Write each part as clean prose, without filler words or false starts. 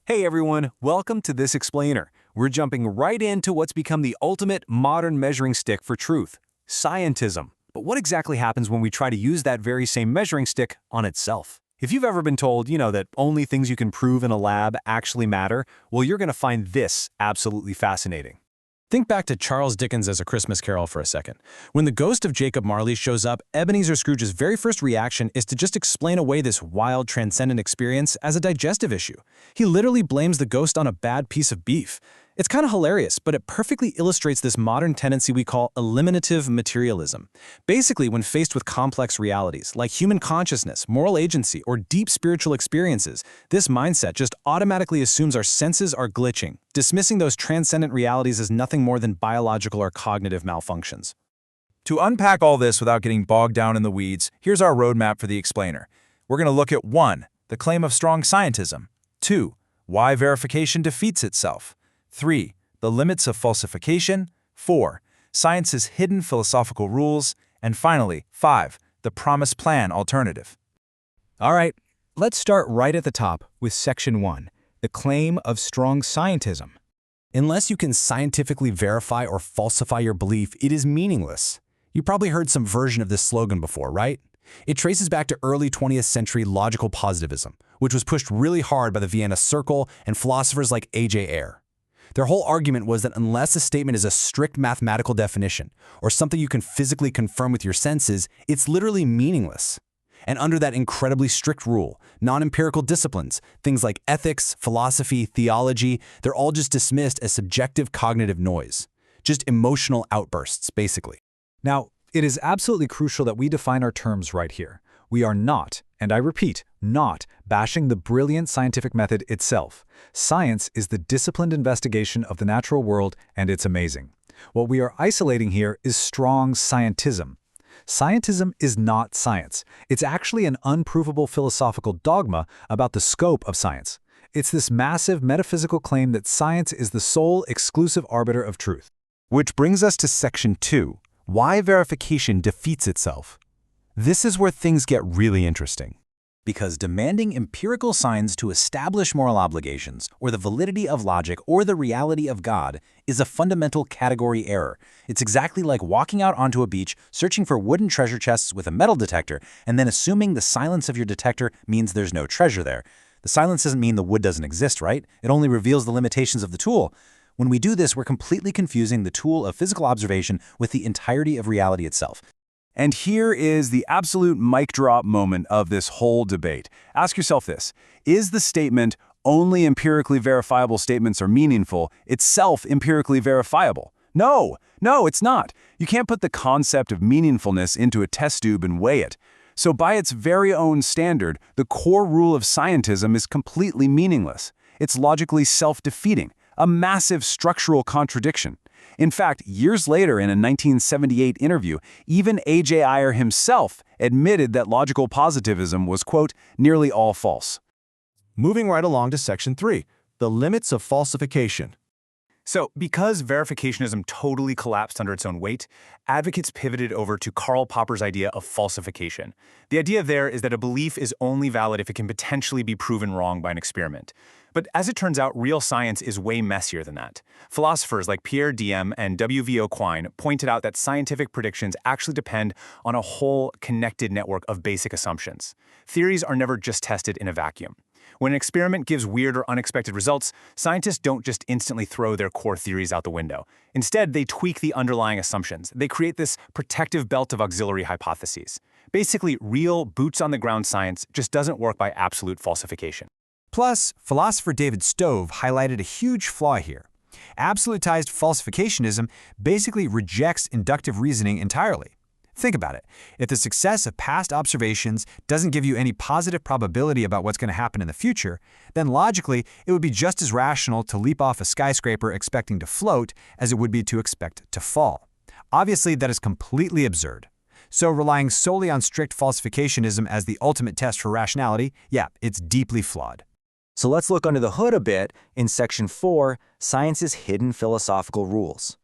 Hey everyone, welcome to this explainer. We're jumping right into what's become the ultimate modern measuring stick for truth, scientism. But what exactly happens when we try to use that very same measuring stick on itself? If you've ever been told, that only things you can prove in a lab actually matter, well, you're going to find this absolutely fascinating. Think back to Charles Dickens' as A Christmas Carol for a second. When the ghost of Jacob Marley shows up, Ebenezer Scrooge's very first reaction is to just explain away this wild, transcendent experience as a digestive issue. He literally blames the ghost on a bad piece of beef. It's kind of hilarious, but it perfectly illustrates this modern tendency we call eliminative materialism. Basically, when faced with complex realities, like human consciousness, moral agency, or deep spiritual experiences, this mindset just automatically assumes our senses are glitching, dismissing those transcendent realities as nothing more than biological or cognitive malfunctions. To unpack all this without getting bogged down in the weeds, here's our roadmap for the explainer. We're going to look at 1. The claim of strong scientism. 2. Why verification defeats itself. 3. The limits of falsification. 4. Science's hidden philosophical rules. And finally, 5. The promised plan alternative. All right, let's start right at the top with Section 1, the claim of strong scientism. Unless you can scientifically verify or falsify your belief, it is meaningless. You probably heard some version of this slogan before, right? It traces back to early 20th century logical positivism, which was pushed really hard by the Vienna Circle and philosophers like Ayer. Their whole argument was that unless a statement is a strict mathematical definition, or something you can physically confirm with your senses, it's literally meaningless. And under that incredibly strict rule, non-empirical disciplines, things like ethics, philosophy, theology, they're all just dismissed as subjective cognitive noise. Just emotional outbursts, basically. Now, it is absolutely crucial that we define our terms right here. We are not, and I repeat, not bashing the brilliant scientific method itself. Science is the disciplined investigation of the natural world, and it's amazing. What we are isolating here is strong scientism. Scientism is not science. It's actually an unprovable philosophical dogma about the scope of science. It's this massive metaphysical claim that science is the sole exclusive arbiter of truth. Which brings us to Section 2, why verification defeats itself. This is where things get really interesting. Because demanding empirical signs to establish moral obligations, or the validity of logic, or the reality of God, is a fundamental category error. It's exactly like walking out onto a beach, searching for wooden treasure chests with a metal detector, and then assuming the silence of your detector means there's no treasure there. The silence doesn't mean the wood doesn't exist, right? It only reveals the limitations of the tool. When we do this, we're completely confusing the tool of physical observation with the entirety of reality itself. And here is the absolute mic drop moment of this whole debate. Ask yourself this: is the statement, only empirically verifiable statements are meaningful, itself empirically verifiable? No, it's not. You can't put the concept of meaningfulness into a test tube and weigh it. So by its very own standard, the core rule of scientism is completely meaningless. It's logically self-defeating, a massive structural contradiction. In fact, years later in a 1978 interview, even A.J. Ayer himself admitted that logical positivism was, quote, nearly all false. Moving right along to Section 3, the limits of falsification. So, because verificationism totally collapsed under its own weight, advocates pivoted over to Karl Popper's idea of falsification. The idea there is that a belief is only valid if it can potentially be proven wrong by an experiment. But as it turns out, real science is way messier than that. Philosophers like Pierre Diem and W.V.O. Quine pointed out that scientific predictions actually depend on a whole connected network of basic assumptions. Theories are never just tested in a vacuum. When an experiment gives weird or unexpected results, scientists don't just instantly throw their core theories out the window. Instead, they tweak the underlying assumptions. They create this protective belt of auxiliary hypotheses. Basically, real, boots-on-the-ground science just doesn't work by absolute falsification. Plus, philosopher David Stove highlighted a huge flaw here. Absolutized falsificationism basically rejects inductive reasoning entirely. Think about it. If the success of past observations doesn't give you any positive probability about what's going to happen in the future, then logically, it would be just as rational to leap off a skyscraper expecting to float as it would be to expect to fall. Obviously, that is completely absurd. So relying solely on strict falsificationism as the ultimate test for rationality, yeah, it's deeply flawed. So let's look under the hood a bit in Section 4, Science's hidden philosophical rules.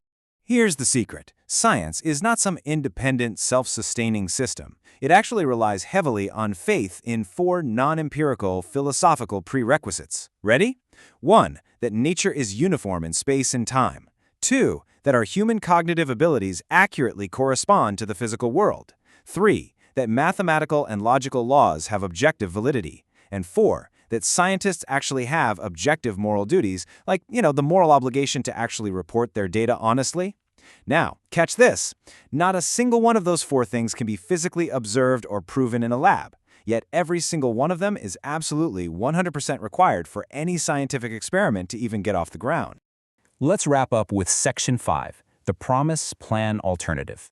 Here's the secret. Science is not some independent, self-sustaining system. It actually relies heavily on faith in 4 non-empirical philosophical prerequisites. Ready? 1. That nature is uniform in space and time. 2. That our human cognitive abilities accurately correspond to the physical world. 3. That mathematical and logical laws have objective validity. And 4. That scientists actually have objective moral duties, like, the moral obligation to actually report their data honestly. Now, catch this. Not a single one of those 4 things can be physically observed or proven in a lab. Yet every single one of them is absolutely 100% required for any scientific experiment to even get off the ground. Let's wrap up with Section 5, the promise plan alternative.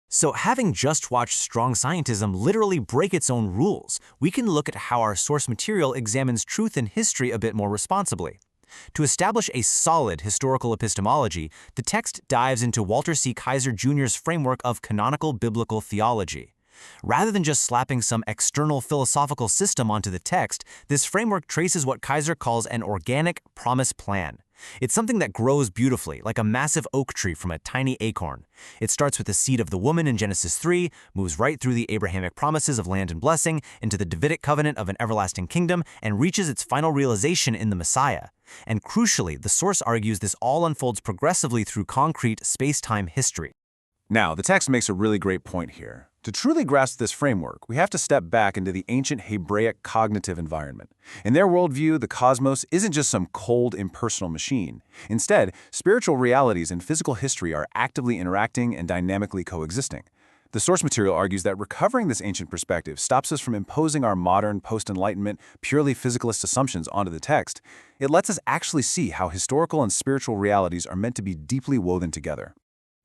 So having just watched Strong Scientism literally break its own rules, we can look at how our source material examines truth and history a bit more responsibly. To establish a solid historical epistemology, the text dives into Walter C. Kaiser Jr.'s framework of canonical biblical theology. Rather than just slapping some external philosophical system onto the text, this framework traces what Kaiser calls an organic promise plan. It's something that grows beautifully, like a massive oak tree from a tiny acorn. It starts with the seed of the woman in Genesis 3, moves right through the Abrahamic promises of land and blessing, into the Davidic covenant of an everlasting kingdom, and reaches its final realization in the Messiah. And crucially, the source argues this all unfolds progressively through concrete space-time history. Now, the text makes a really great point here. To truly grasp this framework, we have to step back into the ancient Hebraic cognitive environment. In their worldview, the cosmos isn't just some cold, impersonal machine. Instead, spiritual realities and physical history are actively interacting and dynamically coexisting. The source material argues that recovering this ancient perspective stops us from imposing our modern, post-Enlightenment, purely physicalist assumptions onto the text. It lets us actually see how historical and spiritual realities are meant to be deeply woven together.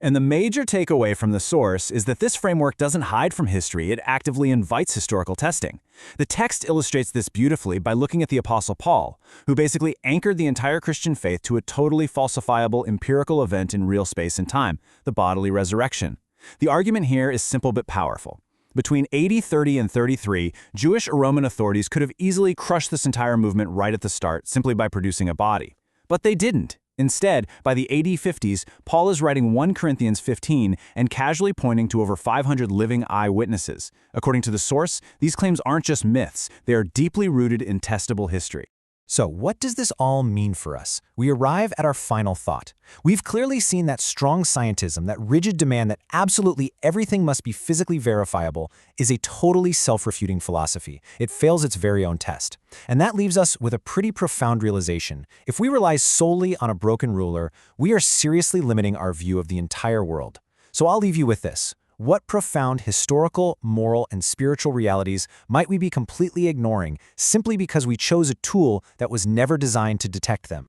And the major takeaway from the source is that this framework doesn't hide from history, it actively invites historical testing. The text illustrates this beautifully by looking at the Apostle Paul, who basically anchored the entire Christian faith to a totally falsifiable empirical event in real space and time, the bodily resurrection. The argument here is simple but powerful. Between AD 30 and 33, Jewish or Roman authorities could have easily crushed this entire movement right at the start simply by producing a body. But they didn't. Instead, by the AD 50s, Paul is writing 1 Corinthians 15 and casually pointing to over 500 living eyewitnesses. According to the source, these claims aren't just myths, they are deeply rooted in testable history. So what does this all mean for us? We arrive at our final thought. We've clearly seen that strong scientism, that rigid demand that absolutely everything must be physically verifiable, is a totally self-refuting philosophy. It fails its very own test. And that leaves us with a pretty profound realization. If we rely solely on a broken ruler, we are seriously limiting our view of the entire world. So I'll leave you with this. What profound historical, moral, and spiritual realities might we be completely ignoring simply because we chose a tool that was never designed to detect them?